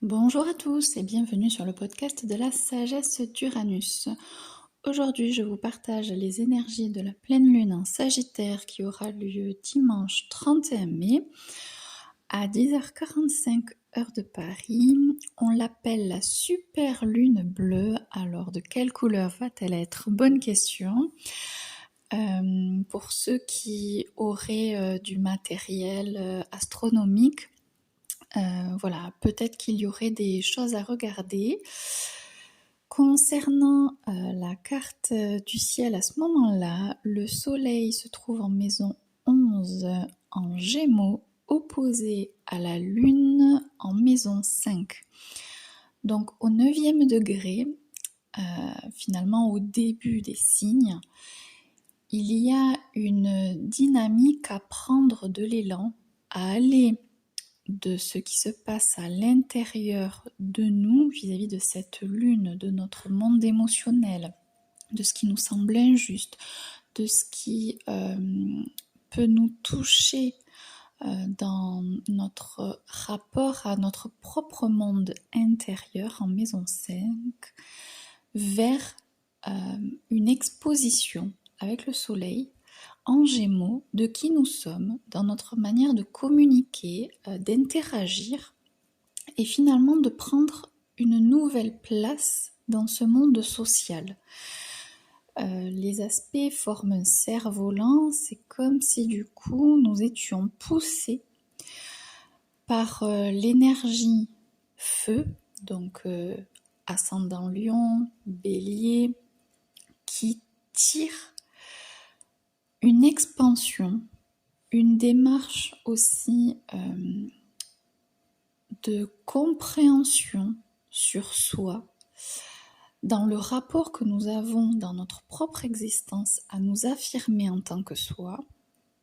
Bonjour à tous et bienvenue sur le podcast de la sagesse d'Uranus. Aujourd'hui, je vous partage les énergies de la pleine lune en Sagittaire qui aura lieu dimanche 31 mai à 10h45 heure de Paris. On l'appelle la super lune bleue. Alors, de quelle couleur va-t-elle être? Bonne question. Pour ceux qui auraient du matériel astronomique, voilà, peut-être qu'il y aurait des choses à regarder. Concernant la carte du ciel à ce moment-là, le soleil se trouve en maison 11 en Gémeaux, opposé à la lune en maison 5. Donc au 9e degré, finalement au début des signes, il y a une dynamique à prendre de l'élan, à aller de ce qui se passe à l'intérieur de nous vis-à-vis de cette lune, de notre monde émotionnel, de ce qui nous semble injuste, de ce qui peut nous toucher dans notre rapport à notre propre monde intérieur en maison 5, vers une exposition avec le soleil en Gémeaux de qui nous sommes, dans notre manière de communiquer, d'interagir et finalement de prendre une nouvelle place dans ce monde social. Les aspects forment un cerf-volant, c'est comme si du coup nous étions poussés par l'énergie feu, donc ascendant Lion, Bélier, qui tire une expansion, une démarche aussi de compréhension sur soi, dans le rapport que nous avons dans notre propre existence à nous affirmer en tant que soi,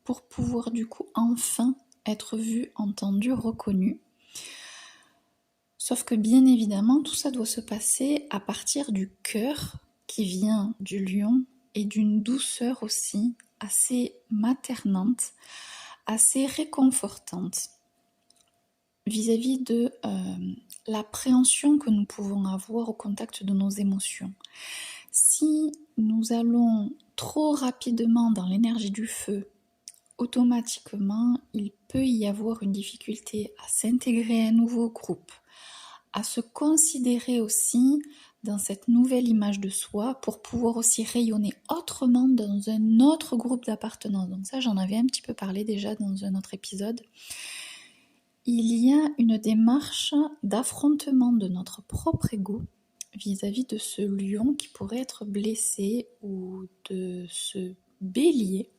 pour pouvoir du coup enfin être vu, entendu, reconnu. Sauf que bien évidemment, tout ça doit se passer à partir du cœur qui vient du lion et d'une douceur aussi assez maternante, assez réconfortante vis-à-vis de l'appréhension que nous pouvons avoir au contact de nos émotions. Si nous allons trop rapidement dans l'énergie du feu, automatiquement, il peut y avoir une difficulté à s'intégrer à un nouveau groupe, à se considérer aussi dans cette nouvelle image de soi pour pouvoir aussi rayonner autrement dans un autre groupe d'appartenance. Donc ça, j'en avais un petit peu parlé déjà dans un autre épisode. Il y a une démarche d'affrontement de notre propre ego vis-à-vis de ce lion qui pourrait être blessé ou de ce bélier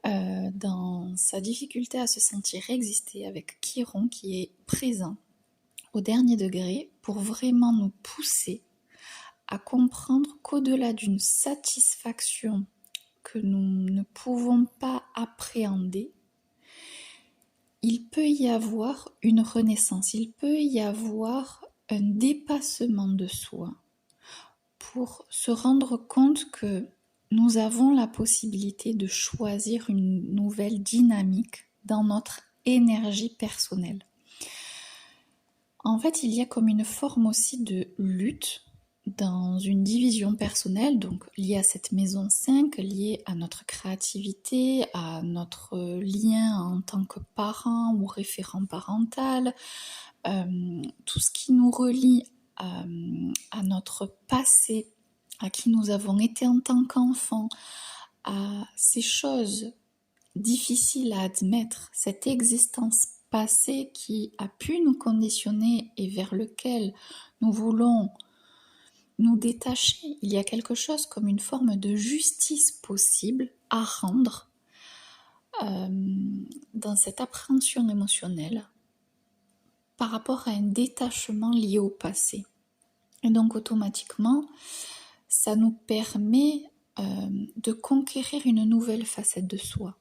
dans sa difficulté à se sentir exister avec Chiron qui est présent au dernier degré pour vraiment nous pousser à comprendre qu'au-delà d'une satisfaction que nous ne pouvons pas appréhender, il peut y avoir une renaissance, il peut y avoir un dépassement de soi pour se rendre compte que nous avons la possibilité de choisir une nouvelle dynamique dans notre énergie personnelle. En fait, il y a comme une forme aussi de lutte dans une division personnelle, donc liée à cette maison 5, liée à notre créativité, à notre lien en tant que parent ou référent parental, tout ce qui nous relie à notre passé, à qui nous avons été en tant qu'enfant, à ces choses difficiles à admettre, cette existence passée qui a pu nous conditionner et vers lequel nous voulons nous détacher. Il y a quelque chose comme une forme de justice possible à rendre dans cette appréhension émotionnelle par rapport à un détachement lié au passé. Et donc automatiquement, ça nous permet de conquérir une nouvelle facette de soi,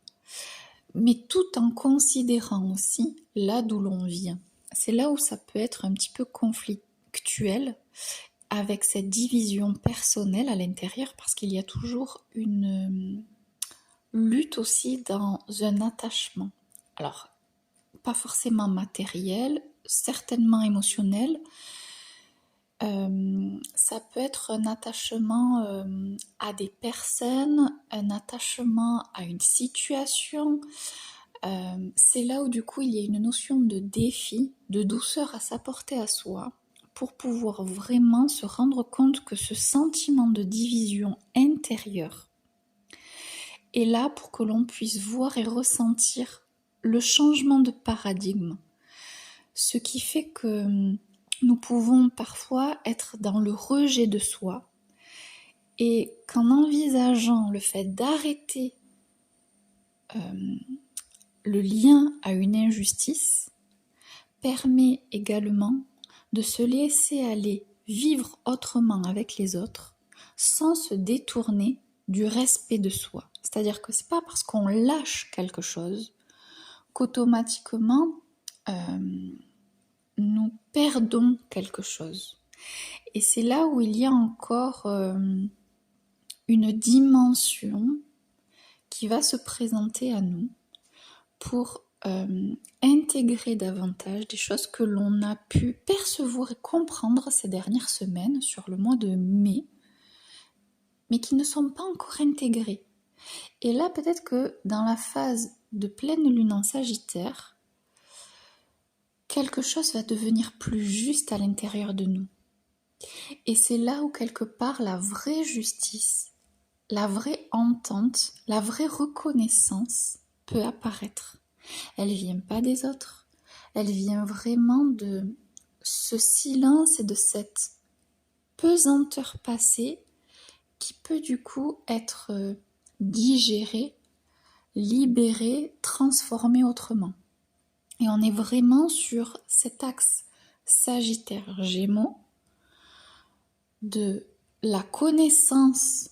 mais tout en considérant aussi là d'où l'on vient. C'est là où ça peut être un petit peu conflictuel avec cette division personnelle à l'intérieur, parce qu'il y a toujours une lutte aussi dans un attachement. Alors, pas forcément matériel, certainement émotionnel. Ça peut être un attachement à des personnes, un attachement à une situation. C'est là où du coup il y a une notion de défi, de douceur à s'apporter à soi pour pouvoir vraiment se rendre compte que ce sentiment de division intérieure est là pour que l'on puisse voir et ressentir le changement de paradigme. Ce qui fait que nous pouvons parfois être dans le rejet de soi et qu'en envisageant le fait d'arrêter le lien à une injustice permet également de se laisser aller vivre autrement avec les autres sans se détourner du respect de soi. C'est-à-dire que c'est pas parce qu'on lâche quelque chose qu'automatiquement nous perdons quelque chose. Et c'est là où il y a encore une dimension qui va se présenter à nous pour intégrer davantage des choses que l'on a pu percevoir et comprendre ces dernières semaines sur le mois de mai, mais qui ne sont pas encore intégrées. Et là, peut-être que dans la phase de pleine lune en Sagittaire, quelque chose va devenir plus juste à l'intérieur de nous. Et c'est là où quelque part la vraie justice, la vraie entente, la vraie reconnaissance peut apparaître. Elle vient pas des autres, elle vient vraiment de ce silence et de cette pesanteur passée qui peut du coup être digérée, libérée, transformée autrement. Et on est vraiment sur cet axe Sagittaire-Gémeaux de la connaissance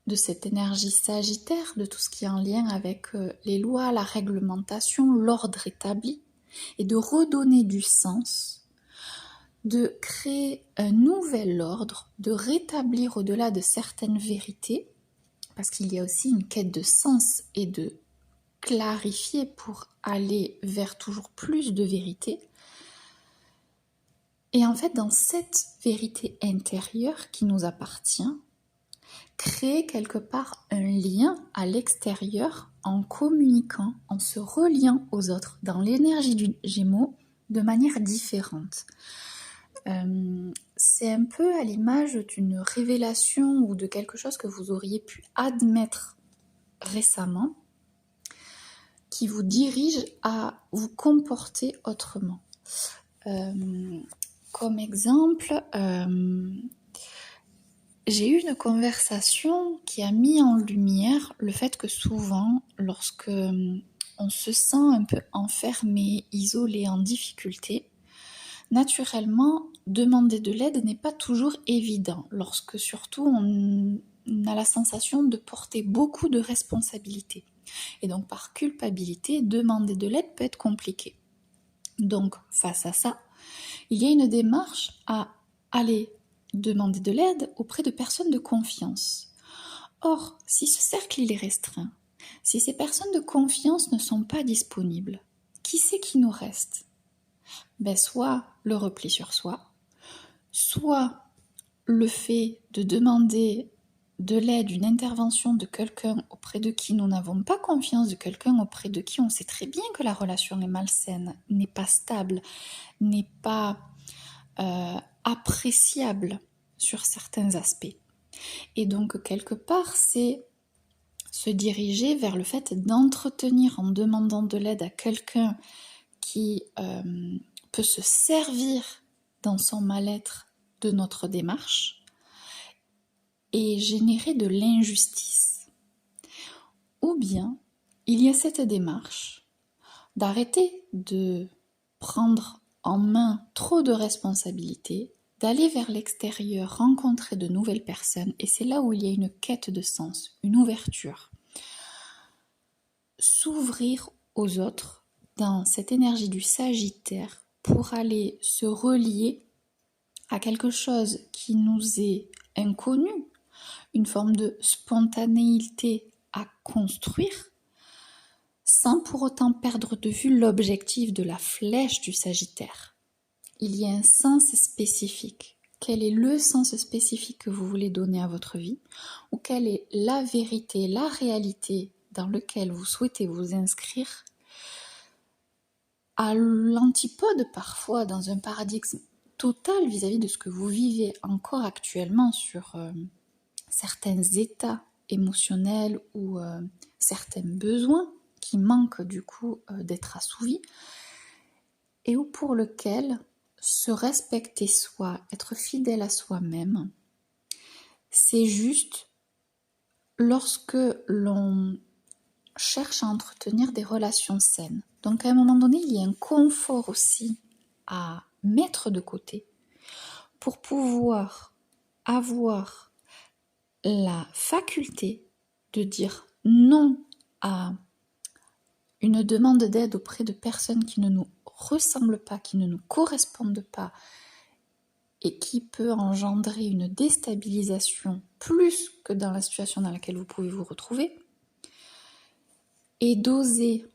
de cette énergie sagittaire, de tout ce qui est en lien avec les lois, la réglementation, l'ordre établi, et de redonner du sens, de créer un nouvel ordre, de rétablir au-delà de certaines vérités, parce qu'il y a aussi une quête de sens et de clarifier pour aller vers toujours plus de vérité. Et en fait, dans cette vérité intérieure qui nous appartient, créer quelque part un lien à l'extérieur en communiquant, en se reliant aux autres dans l'énergie du Gémeaux de manière différente. C'est un peu à l'image d'une révélation ou de quelque chose que vous auriez pu admettre récemment qui vous dirige à vous comporter autrement. Comme exemple, j'ai eu une conversation qui a mis en lumière le fait que souvent, lorsque on se sent un peu enfermé, isolé, en difficulté, naturellement, demander de l'aide n'est pas toujours évident, lorsque surtout on a la sensation de porter beaucoup de responsabilités. Et donc par culpabilité, demander de l'aide peut être compliqué. Donc face à ça, il y a une démarche à aller demander de l'aide auprès de personnes de confiance. Or, si ce cercle il est restreint, si ces personnes de confiance ne sont pas disponibles, qui c'est qui nous reste ? Soit le repli sur soi, soit le fait de demander de l'aide, une intervention de quelqu'un auprès de qui nous n'avons pas confiance, de quelqu'un auprès de qui on sait très bien que la relation est malsaine, n'est pas stable, n'est pas appréciable sur certains aspects. Et donc, quelque part, c'est se diriger vers le fait d'entretenir en demandant de l'aide à quelqu'un qui peut se servir dans son mal-être de notre démarche et générer de l'injustice. Ou bien, il y a cette démarche d'arrêter de prendre en main trop de responsabilités, d'aller vers l'extérieur, rencontrer de nouvelles personnes, et c'est là où il y a une quête de sens, une ouverture. S'ouvrir aux autres dans cette énergie du Sagittaire pour aller se relier à quelque chose qui nous est inconnu, une forme de spontanéité à construire, sans pour autant perdre de vue l'objectif de la flèche du Sagittaire. Il y a un sens spécifique. Quel est le sens spécifique que vous voulez donner à votre vie, ou quelle est la vérité, la réalité dans laquelle vous souhaitez vous inscrire, à l'antipode parfois, dans un paradigme total vis-à-vis de ce que vous vivez encore actuellement sur certains états émotionnels ou certains besoins qui manquent du coup d'être assouvis, et ou pour lequel se respecter soi, être fidèle à soi-même, c'est juste lorsque l'on cherche à entretenir des relations saines. Donc à un moment donné, il y a un confort aussi à mettre de côté pour pouvoir avoir la faculté de dire non à une demande d'aide auprès de personnes qui ne nous ressemblent pas, qui ne nous correspondent pas, et qui peut engendrer une déstabilisation plus que dans la situation dans laquelle vous pouvez vous retrouver, et d'oser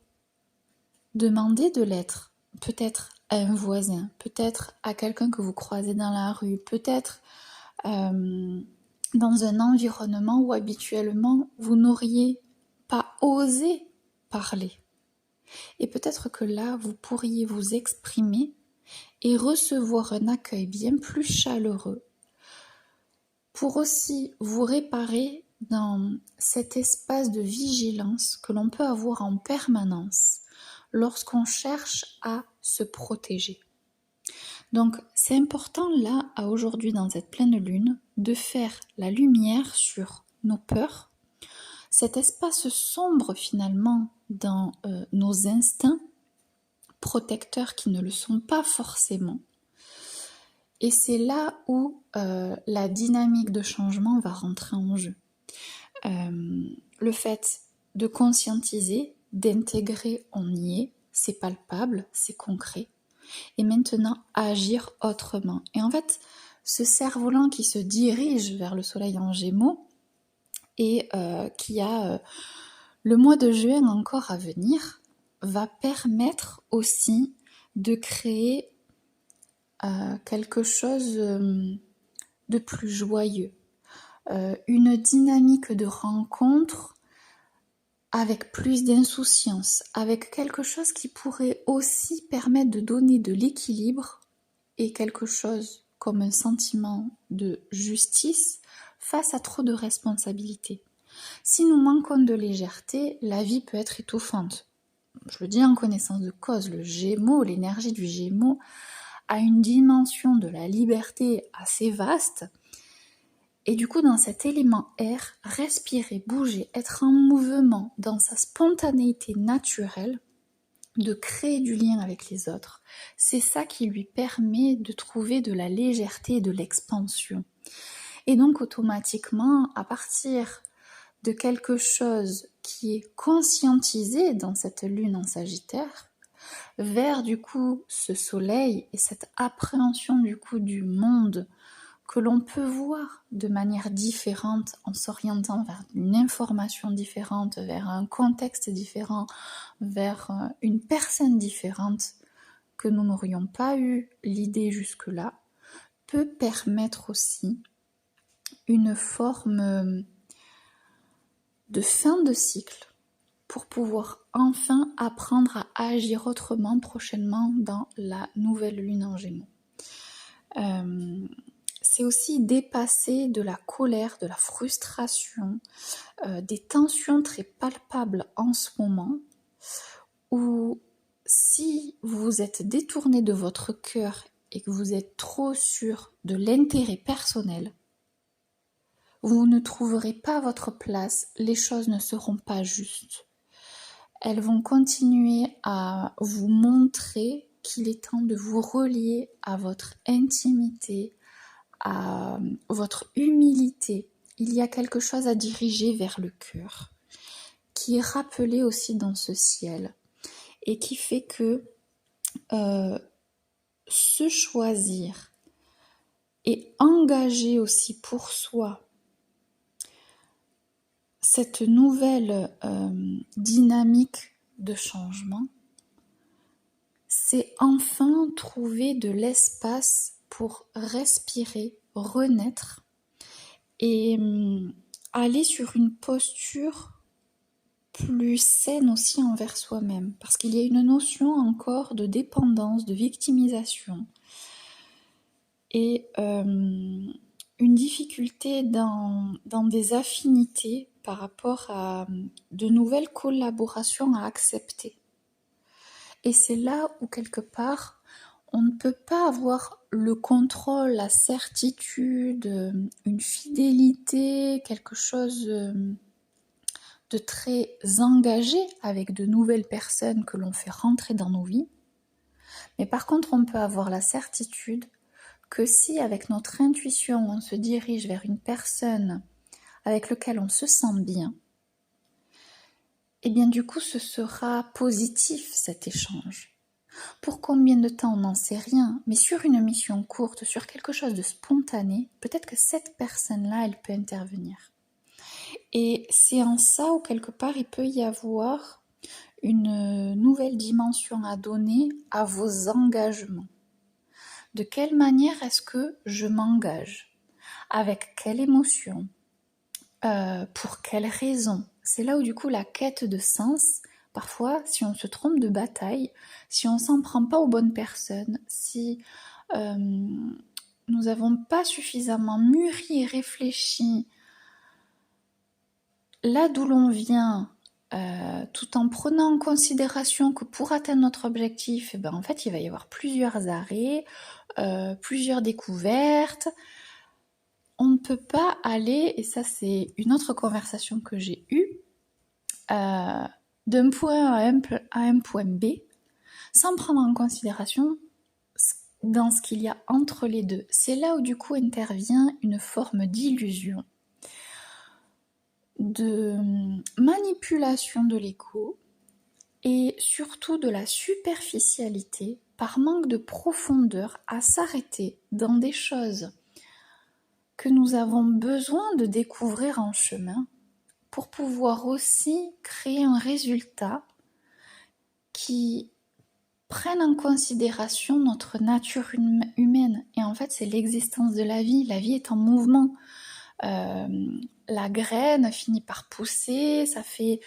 demander de l'être, peut-être à un voisin, peut-être à quelqu'un que vous croisez dans la rue, peut-être dans un environnement où habituellement vous n'auriez pas osé parler. Et peut-être que là, vous pourriez vous exprimer et recevoir un accueil bien plus chaleureux pour aussi vous réparer dans cet espace de vigilance que l'on peut avoir en permanence lorsqu'on cherche à se protéger. Donc c'est important là, à aujourd'hui, dans cette pleine lune, de faire la lumière sur nos peurs, cet espace sombre finalement dans nos instincts protecteurs qui ne le sont pas forcément. Et c'est là où la dynamique de changement va rentrer en jeu. Le fait de conscientiser, d'intégrer, on y est, c'est palpable, c'est concret. Et maintenant, agir autrement. Et en fait, ce cerf-volant qui se dirige vers le soleil en Gémeaux et qui a le mois de juin encore à venir, va permettre aussi de créer quelque chose de plus joyeux, une dynamique de rencontre avec plus d'insouciance, avec quelque chose qui pourrait aussi permettre de donner de l'équilibre et quelque chose comme un sentiment de justice face à trop de responsabilités. Si nous manquons de légèreté, la vie peut être étouffante. Je le dis en connaissance de cause, le Gémeaux, l'énergie du Gémeaux a une dimension de la liberté assez vaste. Et du coup, dans cet élément air, respirer, bouger, être en mouvement dans sa spontanéité naturelle, de créer du lien avec les autres, c'est ça qui lui permet de trouver de la légèreté et de l'expansion. Et donc automatiquement, à partir de quelque chose qui est conscientisé dans cette lune en Sagittaire, vers du coup ce soleil et cette appréhension du coup du monde que l'on peut voir de manière différente en s'orientant vers une information différente, vers un contexte différent, vers une personne différente que nous n'aurions pas eu l'idée jusque-là, peut permettre aussi une forme de fin de cycle pour pouvoir enfin apprendre à agir autrement prochainement dans la nouvelle lune en Gémeaux. C'est aussi dépasser de la colère, de la frustration, des tensions très palpables en ce moment, où si vous êtes détourné de votre cœur et que vous êtes trop sûr de l'intérêt personnel, vous ne trouverez pas votre place, les choses ne seront pas justes. Elles vont continuer à vous montrer qu'il est temps de vous relier à votre intimité, à votre humilité. Il y a quelque chose à diriger vers le cœur, qui est rappelé aussi dans ce ciel, et qui fait que se choisir et engager aussi pour soi cette nouvelle dynamique de changement, c'est enfin trouver de l'espace pour respirer, renaître et aller sur une posture plus saine aussi envers soi-même. Parce qu'il y a une notion encore de dépendance, de victimisation et une difficulté dans des affinités par rapport à de nouvelles collaborations à accepter. Et c'est là où quelque part, on ne peut pas avoir le contrôle, la certitude, une fidélité, quelque chose de très engagé avec de nouvelles personnes que l'on fait rentrer dans nos vies. Mais par contre, on peut avoir la certitude que si avec notre intuition, on se dirige vers une personne avec laquelle on se sent bien, et bien du coup, ce sera positif cet échange. Pour combien de temps, on n'en sait rien, mais sur une mission courte, sur quelque chose de spontané, peut-être que cette personne-là, elle peut intervenir. Et c'est en ça où quelque part, il peut y avoir une nouvelle dimension à donner à vos engagements. De quelle manière est-ce que je m'engage? Avec quelle émotion? Pour quelle raison? C'est là où du coup la quête de sens, parfois si on se trompe de bataille, si on s'en prend pas aux bonnes personnes, si nous n'avons pas suffisamment mûri et réfléchi là d'où l'on vient, tout en prenant en considération que pour atteindre notre objectif, en fait il va y avoir plusieurs arrêts, plusieurs découvertes. On ne peut pas aller, et ça c'est une autre conversation que j'ai eue, d'un point A à un point B, sans prendre en considération dans ce qu'il y a entre les deux. C'est là où du coup intervient une forme d'illusion, de manipulation de l'ego et surtout de la superficialité par manque de profondeur à s'arrêter dans des choses que nous avons besoin de découvrir en chemin pour pouvoir aussi créer un résultat qui prenne en considération notre nature humaine. Et en fait, c'est l'existence de la vie. La vie est en mouvement. La graine finit par pousser, ça fait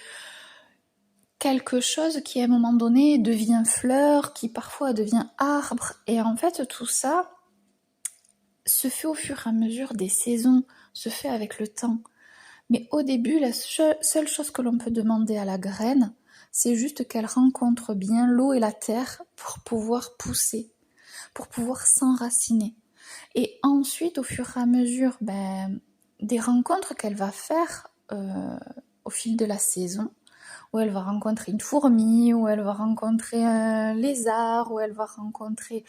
quelque chose qui à un moment donné devient fleur, qui parfois devient arbre. Et en fait, tout ça se fait au fur et à mesure des saisons, se fait avec le temps. Mais au début, la seule chose que l'on peut demander à la graine, c'est juste qu'elle rencontre bien l'eau et la terre pour pouvoir pousser, pour pouvoir s'enraciner. Et ensuite, au fur et à mesure des rencontres qu'elle va faire au fil de la saison, où elle va rencontrer une fourmi, où elle va rencontrer un lézard, où elle va rencontrer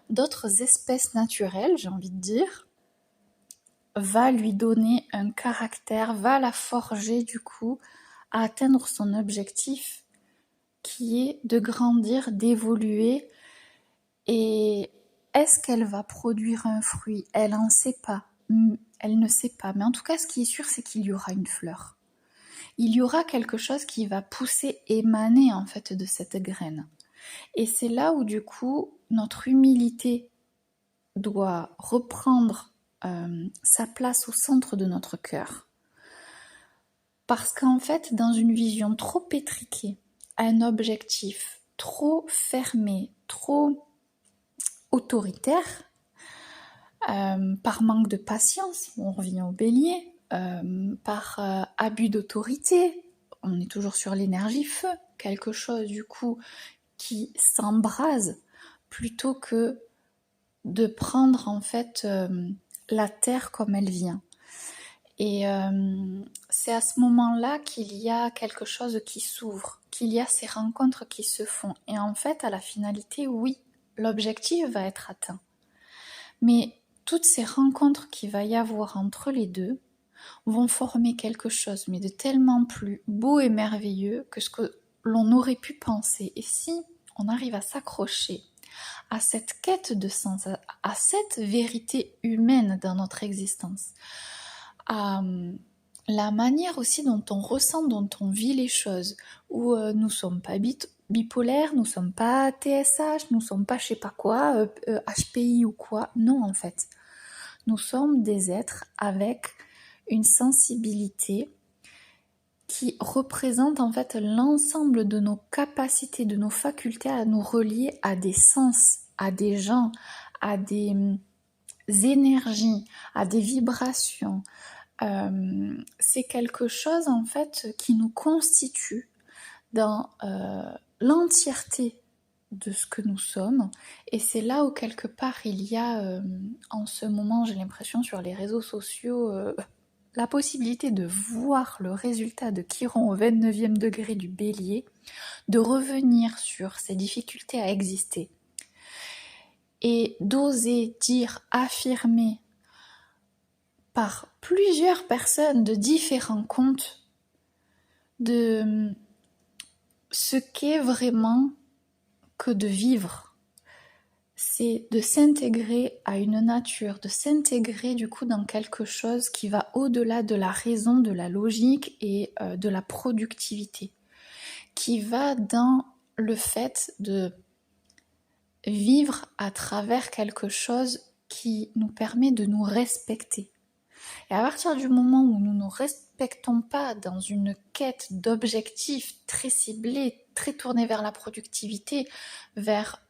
d'autres espèces naturelles, j'ai envie de dire, va lui donner un caractère, va la forger du coup à atteindre son objectif qui est de grandir, d'évoluer. Et est-ce qu'elle va produire un fruit? Elle n'en sait pas, elle ne sait pas. Mais en tout cas, ce qui est sûr, c'est qu'il y aura une fleur. Il y aura quelque chose qui va pousser, émaner en fait de cette graine. Et c'est là où du coup, notre humilité doit reprendre sa place au centre de notre cœur. Parce qu'en fait, dans une vision trop étriquée, un objectif trop fermé, trop autoritaire, par manque de patience, on revient au bélier, par abus d'autorité, on est toujours sur l'énergie feu, quelque chose du coup qui s'embrase plutôt que de prendre en fait la terre comme elle vient. Et c'est à ce moment-là qu'il y a quelque chose qui s'ouvre, qu'il y a ces rencontres qui se font. Et en fait, à la finalité, oui, l'objectif va être atteint. Mais toutes ces rencontres qu'il va y avoir entre les deux vont former quelque chose, mais de tellement plus beau et merveilleux que ce que l'on aurait pu penser. Et si on arrive à s'accrocher à cette quête de sens, à cette vérité humaine dans notre existence, à la manière aussi dont on ressent, dont on vit les choses, où nous sommes pas bipolaires, nous sommes pas TSH, nous sommes pas je sais pas quoi, HPI ou quoi, non en fait. Nous sommes des êtres avec une sensibilité qui représente en fait l'ensemble de nos capacités, de nos facultés à nous relier à des sens, à des gens, à des énergies, à des vibrations. C'est quelque chose en fait qui nous constitue dans l'entièreté de ce que nous sommes, et c'est là où quelque part il y a en ce moment, j'ai l'impression, sur les réseaux sociaux, la possibilité de voir le résultat de Chiron au 29e degré du Bélier, de revenir sur ses difficultés à exister et d'oser dire, affirmer par plusieurs personnes de différents comptes de ce qu'est vraiment que de vivre. C'est de s'intégrer à une nature, de s'intégrer du coup dans quelque chose qui va au-delà de la raison, de la logique et de la productivité, qui va dans le fait de vivre à travers quelque chose qui nous permet de nous respecter. Et à partir du moment où nous ne nous respectons pas dans une quête d'objectifs très ciblés, très tournés vers la productivité, vers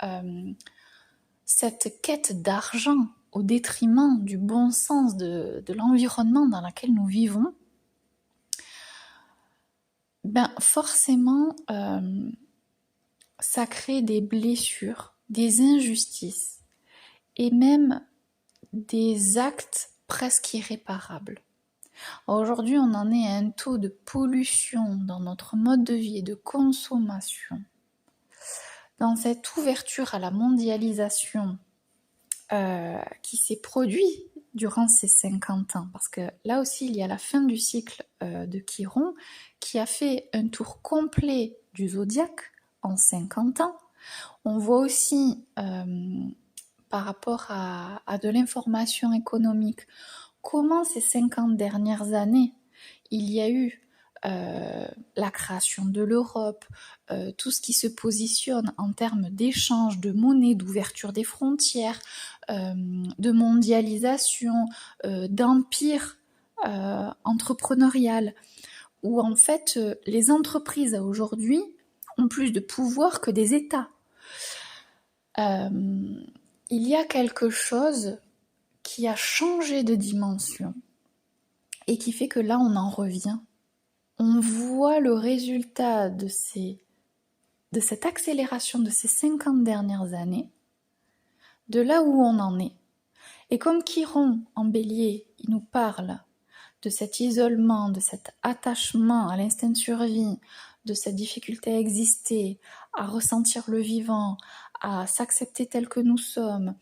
cette quête d'argent au détriment du bon sens de l'environnement dans lequel nous vivons, ben forcément ça crée des blessures, des injustices et même des actes presque irréparables. Aujourd'hui, on en est à un taux de pollution dans notre mode de vie et de consommation, dans cette ouverture à la mondialisation qui s'est produite durant ces 50 ans, parce que là aussi, il y a la fin du cycle de Chiron qui a fait un tour complet du zodiaque en 50 ans. On voit aussi, par rapport à de l'information économique, comment ces 50 dernières années, il y a eu la création de l'Europe, tout ce qui se positionne en termes d'échange, de monnaie, d'ouverture des frontières, de mondialisation, d'empire entrepreneurial, où en fait les entreprises aujourd'hui ont plus de pouvoir que des États. Il y a quelque chose qui a changé de dimension et qui fait que là on en revient. On voit le résultat de cette accélération de ces 50 dernières années, de là où on en est. Et comme Chiron en Bélier, il nous parle de cet isolement, de cet attachement à l'instinct de survie, de cette difficulté à exister, à ressentir le vivant, à s'accepter tel que nous sommes,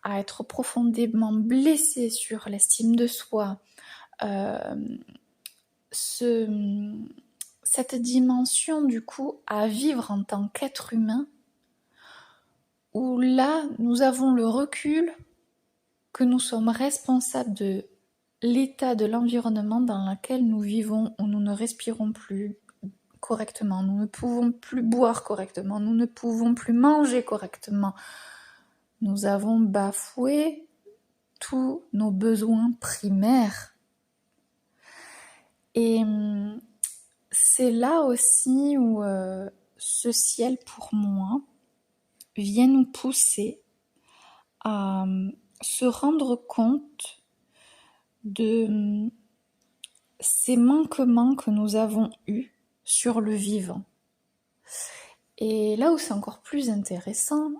à être profondément blessé sur l'estime de soi, cette dimension du coup à vivre en tant qu'être humain, où là nous avons le recul que nous sommes responsables de l'état de l'environnement dans lequel nous vivons, où nous ne respirons plus correctement, nous ne pouvons plus boire correctement, nous ne pouvons plus manger correctement. Nous avons bafoué tous nos besoins primaires. Et c'est là aussi où ce ciel, pour moi, vient nous pousser à se rendre compte de ces manquements que nous avons eus sur le vivant. Et là où c'est encore plus intéressant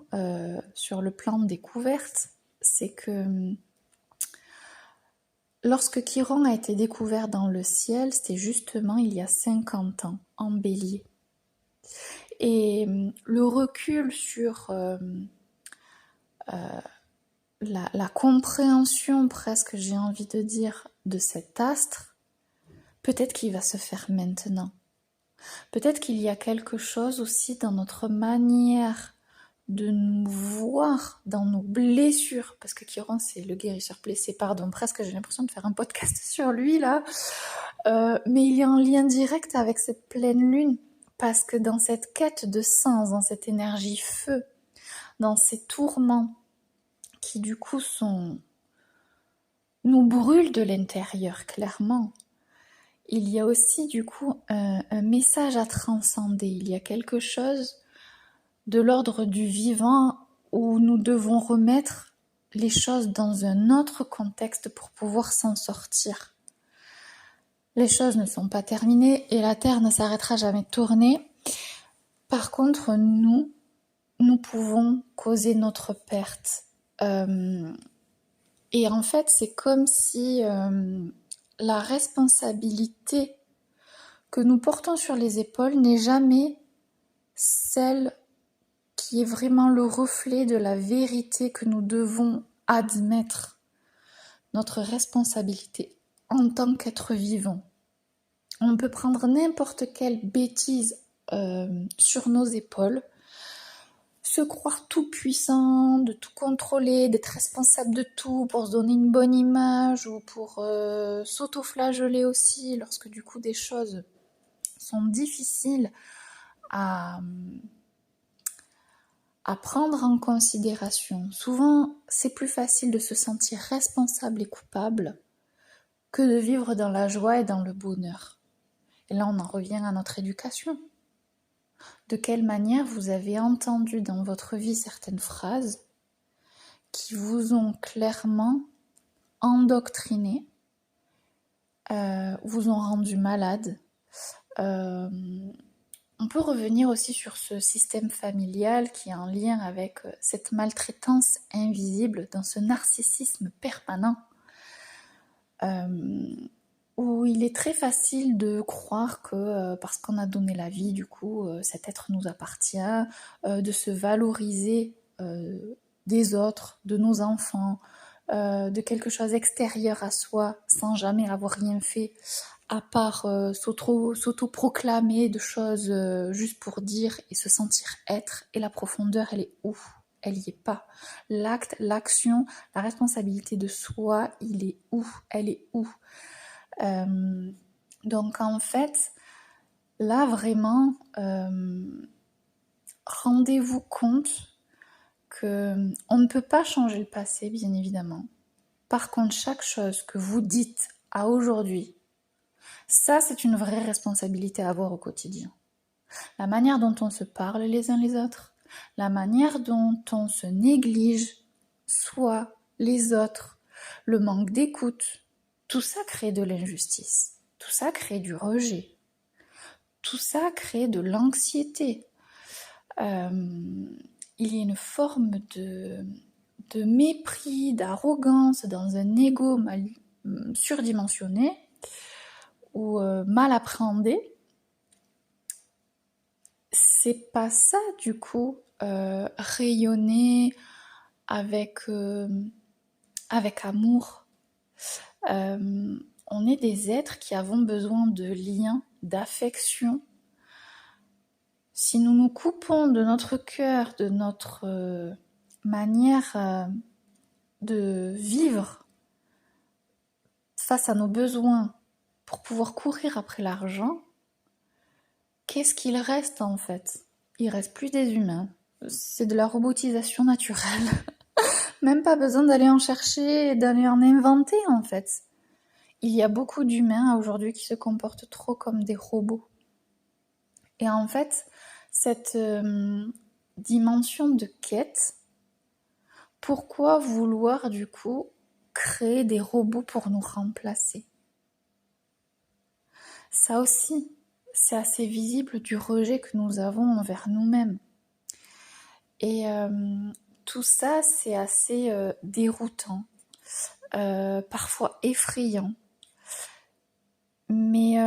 sur le plan de découverte, c'est que lorsque Chiron a été découvert dans le ciel, c'était justement il y a 50 ans, en Bélier. Et le recul sur la compréhension presque, j'ai envie de dire, de cet astre, peut-être qu'il va se faire maintenant. Peut-être qu'il y a quelque chose aussi dans notre manière de nous voir, dans nos blessures, parce que Chiron c'est le guérisseur blessé, pardon, presque j'ai l'impression de faire un podcast sur lui là, Mais il y a un lien direct avec cette pleine lune, parce que dans cette quête de sens, dans cette énergie feu, dans ces tourments qui du coup nous brûlent de l'intérieur, clairement, il y a aussi du coup un message à transcender. Il y a quelque chose de l'ordre du vivant où nous devons remettre les choses dans un autre contexte pour pouvoir s'en sortir. Les choses ne sont pas terminées et la Terre ne s'arrêtera jamais de tourner. Par contre, nous pouvons causer notre perte. Et en fait, c'est comme si la responsabilité que nous portons sur les épaules n'est jamais celle qui est vraiment le reflet de la vérité que nous devons admettre, notre responsabilité en tant qu'être vivant. On peut prendre n'importe quelle bêtise sur nos épaules, se croire tout puissant, de tout contrôler, d'être responsable de tout pour se donner une bonne image ou pour s'auto-flageller aussi lorsque du coup des choses sont difficiles à prendre en considération. Souvent, c'est plus facile de se sentir responsable et coupable que de vivre dans la joie et dans le bonheur. Et là, on en revient à notre éducation. De quelle manière vous avez entendu dans votre vie certaines phrases qui vous ont clairement endoctriné, vous ont rendu malade. On peut revenir aussi sur ce système familial qui est en lien avec cette maltraitance invisible, dans ce narcissisme permanent, où il est très facile de croire que parce qu'on a donné la vie, du coup, cet être nous appartient, de se valoriser des autres, de nos enfants, de quelque chose extérieur à soi, sans jamais avoir rien fait, à part s'auto-proclamer de choses juste pour dire et se sentir être. Et la profondeur, elle est où ? Elle y est pas. L'acte, l'action, la responsabilité de soi, il est où ? Elle est où ? Donc en fait, là vraiment, rendez-vous compte qu'on ne peut pas changer le passé, bien évidemment. Par contre, chaque chose que vous dites à aujourd'hui, ça c'est une vraie responsabilité à avoir au quotidien. La manière dont on se parle les uns les autres, la manière dont on se néglige soi, les autres, le manque d'écoute, tout ça crée de l'injustice, tout ça crée du rejet, tout ça crée de l'anxiété. Il y a une forme de mépris, d'arrogance dans un ego surdimensionné ou mal appréhendé. C'est pas ça du coup rayonner avec amour. On est des êtres qui avons besoin de liens, d'affection. Si nous nous coupons de notre cœur, de notre manière de vivre face à nos besoins pour pouvoir courir après l'argent, qu'est-ce qu'il reste en fait ? Il reste plus des humains. C'est de la robotisation naturelle. Même pas besoin d'aller en chercher, d'aller en inventer en fait. Il y a beaucoup d'humains aujourd'hui qui se comportent trop comme des robots. Et en fait, cette dimension de quête, pourquoi vouloir du coup créer des robots pour nous remplacer ? Ça aussi, c'est assez visible du rejet que nous avons envers nous-mêmes. Et tout ça, c'est assez déroutant, parfois effrayant. Mais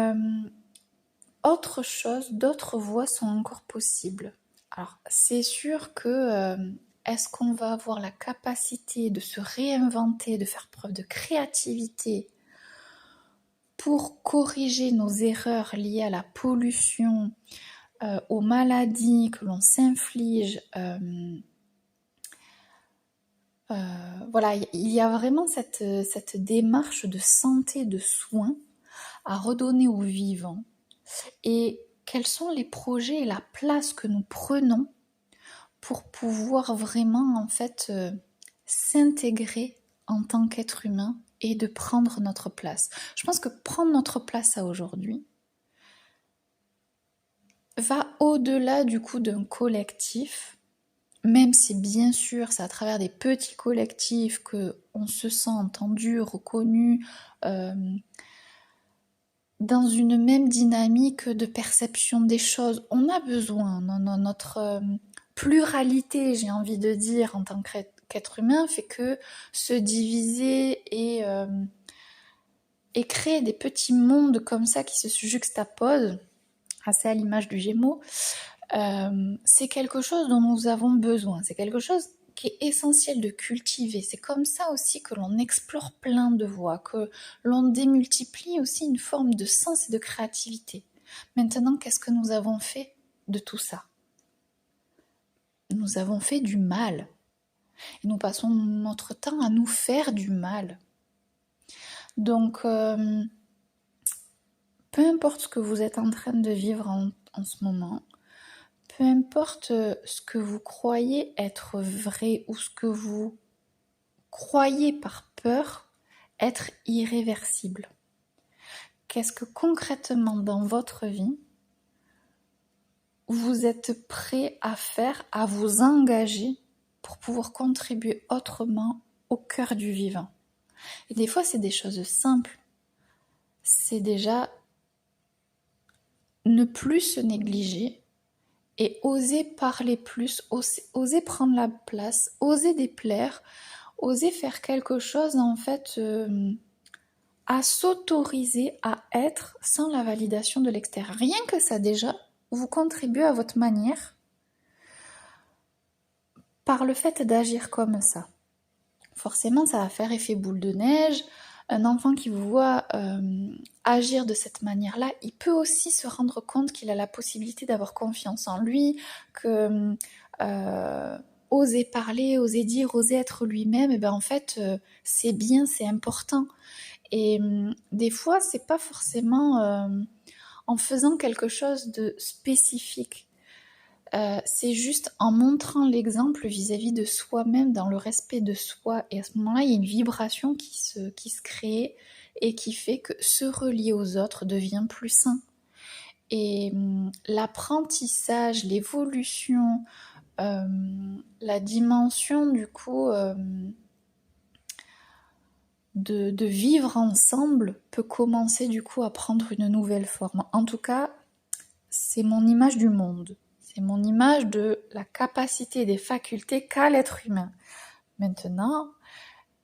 autre chose, d'autres voies sont encore possibles. Alors, c'est sûr que est-ce qu'on va avoir la capacité de se réinventer, de faire preuve de créativité pour corriger nos erreurs liées à la pollution, aux maladies que l'on s'inflige. Voilà, il y a vraiment cette démarche de santé, de soins à redonner au vivant et quels sont les projets et la place que nous prenons pour pouvoir vraiment en fait s'intégrer en tant qu'être humain et de prendre notre place. Je pense que prendre notre place à aujourd'hui va au-delà du coup d'un collectif, même si bien sûr c'est à travers des petits collectifs qu'on se sent entendu, reconnu, dans une même dynamique de perception des choses. On a besoin, notre pluralité, j'ai envie de dire, en tant qu'être humain, fait que se diviser et créer des petits mondes comme ça qui se juxtaposent, assez à l'image du Gémeaux, c'est quelque chose dont nous avons besoin. C'est quelque chose qui est essentiel de cultiver. C'est comme ça aussi que l'on explore plein de voies, que l'on démultiplie aussi une forme de sens et de créativité. Maintenant, qu'est-ce que nous avons fait de tout ça? Nous avons fait du mal. Et nous passons notre temps à nous faire du mal. Donc, peu importe ce que vous êtes en train de vivre en ce moment, peu importe ce que vous croyez être vrai ou ce que vous croyez par peur être irréversible. Qu'est-ce que concrètement dans votre vie, vous êtes prêt à faire, à vous engager pour pouvoir contribuer autrement au cœur du vivant? Et des fois, c'est des choses simples. C'est déjà ne plus se négliger et oser parler plus, oser prendre la place, oser déplaire, oser faire quelque chose en fait à s'autoriser à être sans la validation de l'extérieur. Rien que ça déjà, vous contribuez à votre manière par le fait d'agir comme ça. Forcément, ça va faire effet boule de neige. Un enfant qui vous voit agir de cette manière-là, il peut aussi se rendre compte qu'il a la possibilité d'avoir confiance en lui, que oser parler, oser dire, oser être lui-même, et ben en fait, c'est bien, c'est important. Et des fois, c'est pas forcément en faisant quelque chose de spécifique. C'est juste en montrant l'exemple vis-à-vis de soi-même, dans le respect de soi. Et à ce moment-là, il y a une vibration qui se crée et qui fait que se relier aux autres devient plus sain. Et l'apprentissage, l'évolution, la dimension du coup de vivre ensemble peut commencer du coup à prendre une nouvelle forme. En tout cas, c'est mon image du monde. C'est mon image de la capacité et des facultés qu'a l'être humain. Maintenant,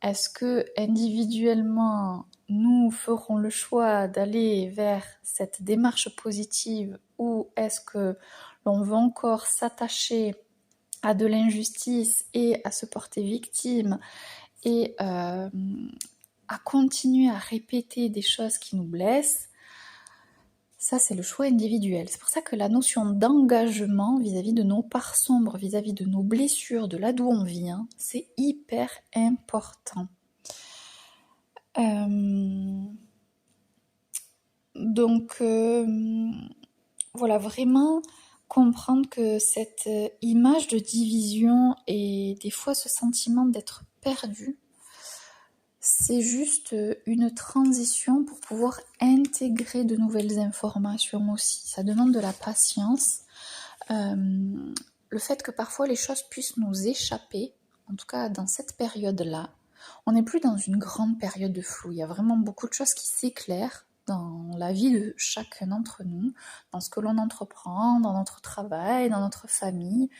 est-ce que individuellement, nous ferons le choix d'aller vers cette démarche positive ou est-ce que l'on veut encore s'attacher à de l'injustice et à se porter victime et à continuer à répéter des choses qui nous blessent? Ça, c'est le choix individuel. C'est pour ça que la notion d'engagement vis-à-vis de nos parts sombres, vis-à-vis de nos blessures, de là d'où on vient, c'est hyper important. Donc, voilà, vraiment comprendre que cette image de division et des fois ce sentiment d'être perdu, c'est juste une transition pour pouvoir intégrer de nouvelles informations aussi. Ça demande de la patience. Le fait que parfois les choses puissent nous échapper, en tout cas dans cette période-là, on n'est plus dans une grande période de flou. Il y a vraiment beaucoup de choses qui s'éclairent dans la vie de chacun d'entre nous, dans ce que l'on entreprend, dans notre travail, dans notre famille.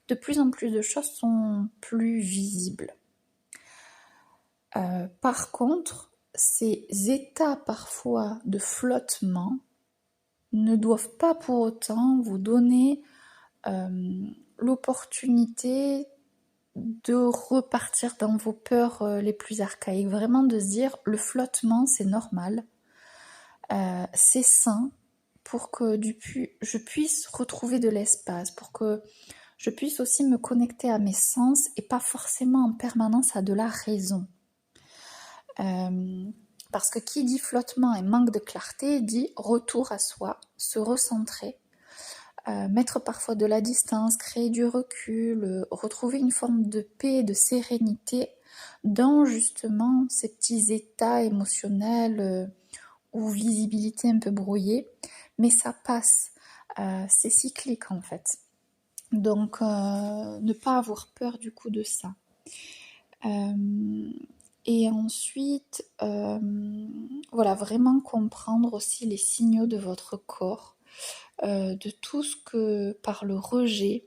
De plus en plus de choses sont plus visibles. Par contre, ces états parfois de flottement ne doivent pas pour autant vous donner l'opportunité de repartir dans vos peurs les plus archaïques. Vraiment de se dire, le flottement, c'est normal, c'est sain pour que je puisse retrouver de l'espace, pour que je puisse aussi me connecter à mes sens et pas forcément en permanence à de la raison. Parce que qui dit flottement et manque de clarté dit retour à soi, se recentrer, mettre parfois de la distance, créer du recul, retrouver une forme de paix, de sérénité dans justement ces petits états émotionnels ou visibilité un peu brouillée, mais ça passe, c'est cyclique en fait. Donc ne pas avoir peur du coup de ça. Et ensuite, voilà, vraiment comprendre aussi les signaux de votre corps, de tout ce que par le rejet,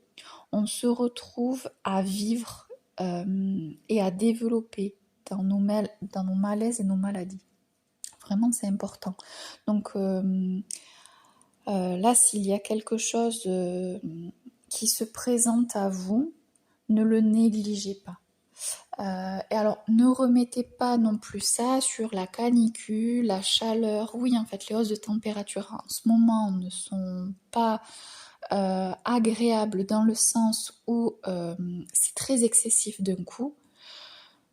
on se retrouve à vivre et à développer dans nos malaises et nos maladies. Vraiment, c'est important. Donc là, s'il y a quelque chose qui se présente à vous, ne le négligez pas. Et alors, ne remettez pas non plus ça sur la canicule, la chaleur. Oui, en fait, les hausses de température en ce moment ne sont pas agréables dans le sens où c'est très excessif d'un coup.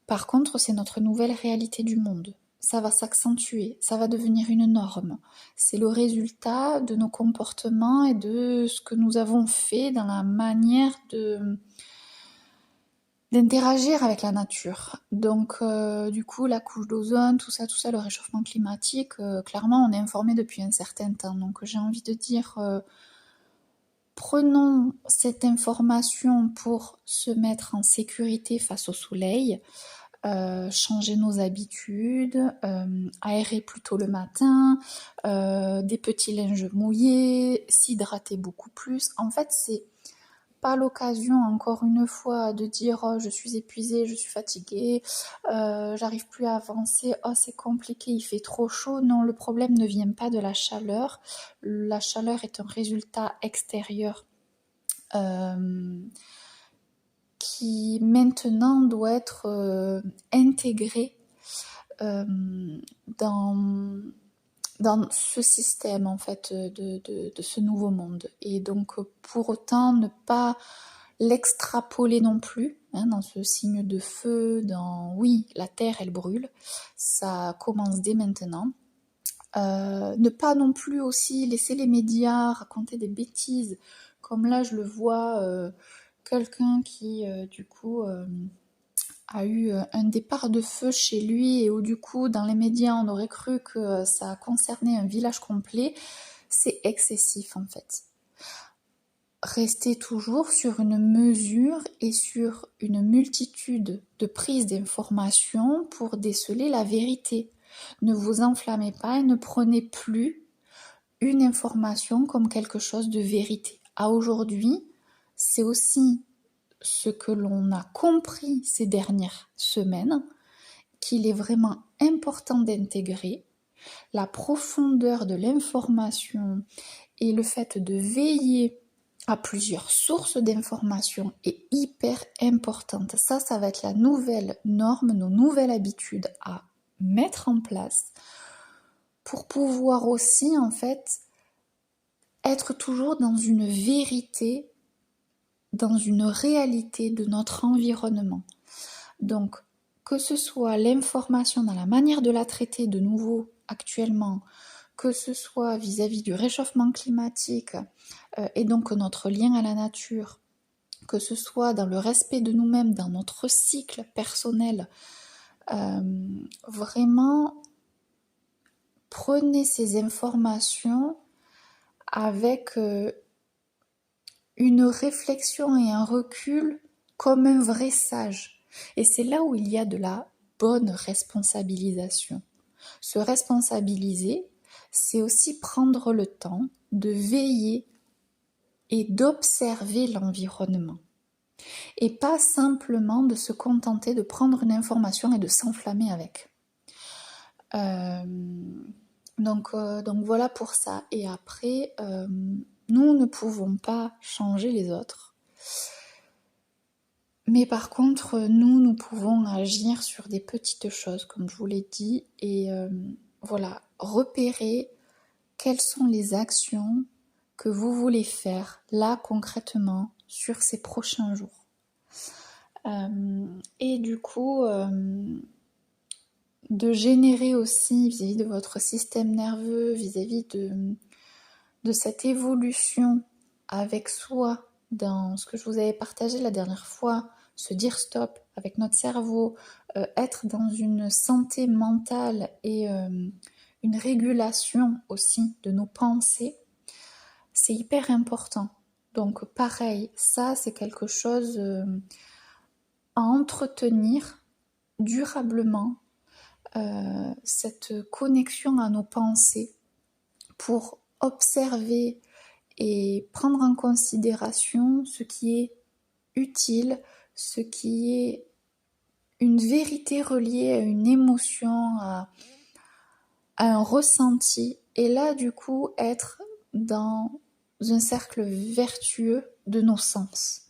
Par contre, c'est notre nouvelle réalité du monde. Ça va s'accentuer, ça va devenir une norme. C'est le résultat de nos comportements et de ce que nous avons fait dans la manière d'interagir avec la nature. Donc du coup, la couche d'ozone, tout ça, le réchauffement climatique, clairement, on est informé depuis un certain temps. Donc j'ai envie de dire, prenons cette information pour se mettre en sécurité face au soleil, changer nos habitudes, aérer plutôt le matin, des petits linges mouillés, s'hydrater beaucoup plus. En fait, c'est pas l'occasion, encore une fois, de dire oh, je suis épuisée, je suis fatiguée, j'arrive plus à avancer, oh c'est compliqué, il fait trop chaud. Non, le problème ne vient pas de la chaleur. La chaleur est un résultat extérieur qui maintenant doit être intégré dans ce système en fait de ce nouveau monde. Et donc pour autant ne pas l'extrapoler non plus, hein, dans ce signe de feu, dans oui, la terre elle brûle, ça commence dès maintenant. Ne pas non plus aussi laisser les médias raconter des bêtises, comme là je le vois, quelqu'un qui du coup a eu un départ de feu chez lui et où du coup dans les médias on aurait cru que ça concernait un village complet. C'est excessif en fait. Restez toujours sur une mesure et sur une multitude de prises d'informations pour déceler la vérité. Ne vous enflammez pas et ne prenez plus une information comme quelque chose de vérité. À aujourd'hui, c'est aussi ce que l'on a compris ces dernières semaines, qu'il est vraiment important d'intégrer la profondeur de l'information et le fait de veiller à plusieurs sources d'informations est hyper importante. Ça va être la nouvelle norme, nos nouvelles habitudes à mettre en place pour pouvoir aussi en fait être toujours dans une vérité, dans une réalité de notre environnement. Donc, que ce soit l'information dans la manière de la traiter de nouveau actuellement, que ce soit vis-à-vis du réchauffement climatique et donc notre lien à la nature, que ce soit dans le respect de nous-mêmes, dans notre cycle personnel, vraiment prenez ces informations avec une réflexion et un recul comme un vrai sage. Et c'est là où il y a de la bonne responsabilisation. Se responsabiliser, c'est aussi prendre le temps de veiller et d'observer l'environnement. Et pas simplement de se contenter de prendre une information et de s'enflammer avec. Donc voilà pour ça. Et après, nous ne pouvons pas changer les autres. Mais par contre, nous pouvons agir sur des petites choses, comme je vous l'ai dit, et voilà, repérer quelles sont les actions que vous voulez faire, là, concrètement, sur ces prochains jours. Et du coup, de générer aussi vis-à-vis de votre système nerveux, vis-à-vis de cette évolution avec soi dans ce que je vous avais partagé la dernière fois, se dire stop avec notre cerveau, être dans une santé mentale et une régulation aussi de nos pensées, c'est hyper important. Donc pareil, ça c'est quelque chose à entretenir durablement, cette connexion à nos pensées pour observer et prendre en considération ce qui est utile, ce qui est une vérité reliée à une émotion, à un ressenti, et là du coup être dans un cercle vertueux de nos sens.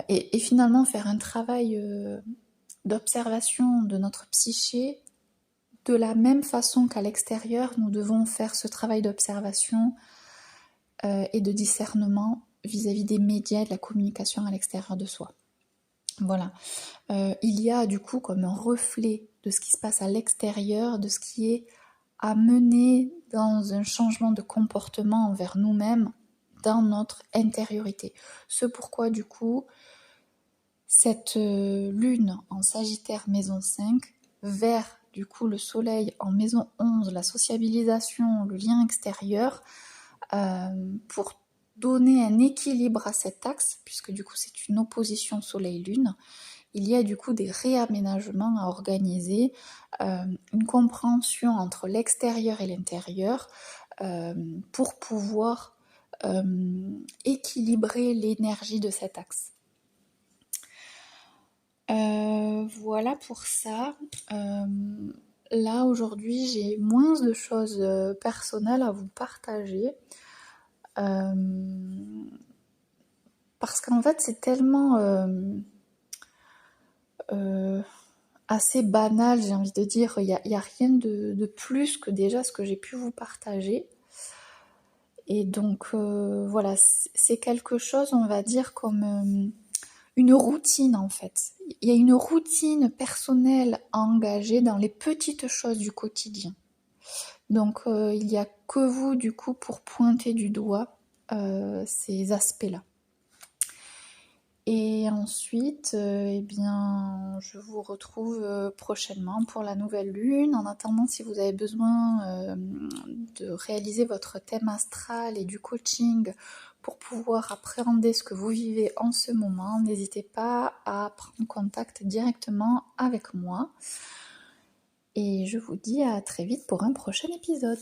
Et finalement faire un travail d'observation de notre psyché de la même façon qu'à l'extérieur, nous devons faire ce travail d'observation et de discernement vis-à-vis des médias et de la communication à l'extérieur de soi. Voilà. Il y a du coup comme un reflet de ce qui se passe à l'extérieur, de ce qui est à mener dans un changement de comportement envers nous-mêmes dans notre intériorité. Ce pourquoi du coup cette lune en Sagittaire maison 5 vers du coup le soleil en maison 11, la sociabilisation, le lien extérieur, pour donner un équilibre à cet axe, puisque du coup c'est une opposition soleil-lune, il y a du coup des réaménagements à organiser, une compréhension entre l'extérieur et l'intérieur, pour pouvoir équilibrer l'énergie de cet axe. Voilà pour ça. Là aujourd'hui j'ai moins de choses personnelles à vous partager. Parce qu'en fait c'est tellement assez banal, j'ai envie de dire, il y a rien de plus que déjà ce que j'ai pu vous partager. Et donc voilà, c'est quelque chose, on va dire, comme une routine en fait. Il y a une routine personnelle à engager dans les petites choses du quotidien. Donc il n'y a que vous du coup pour pointer du doigt ces aspects-là. Et ensuite, eh bien, je vous retrouve prochainement pour la nouvelle lune. En attendant, si vous avez besoin de réaliser votre thème astral et du coaching pour pouvoir appréhender ce que vous vivez en ce moment, n'hésitez pas à prendre contact directement avec moi. Et je vous dis à très vite pour un prochain épisode.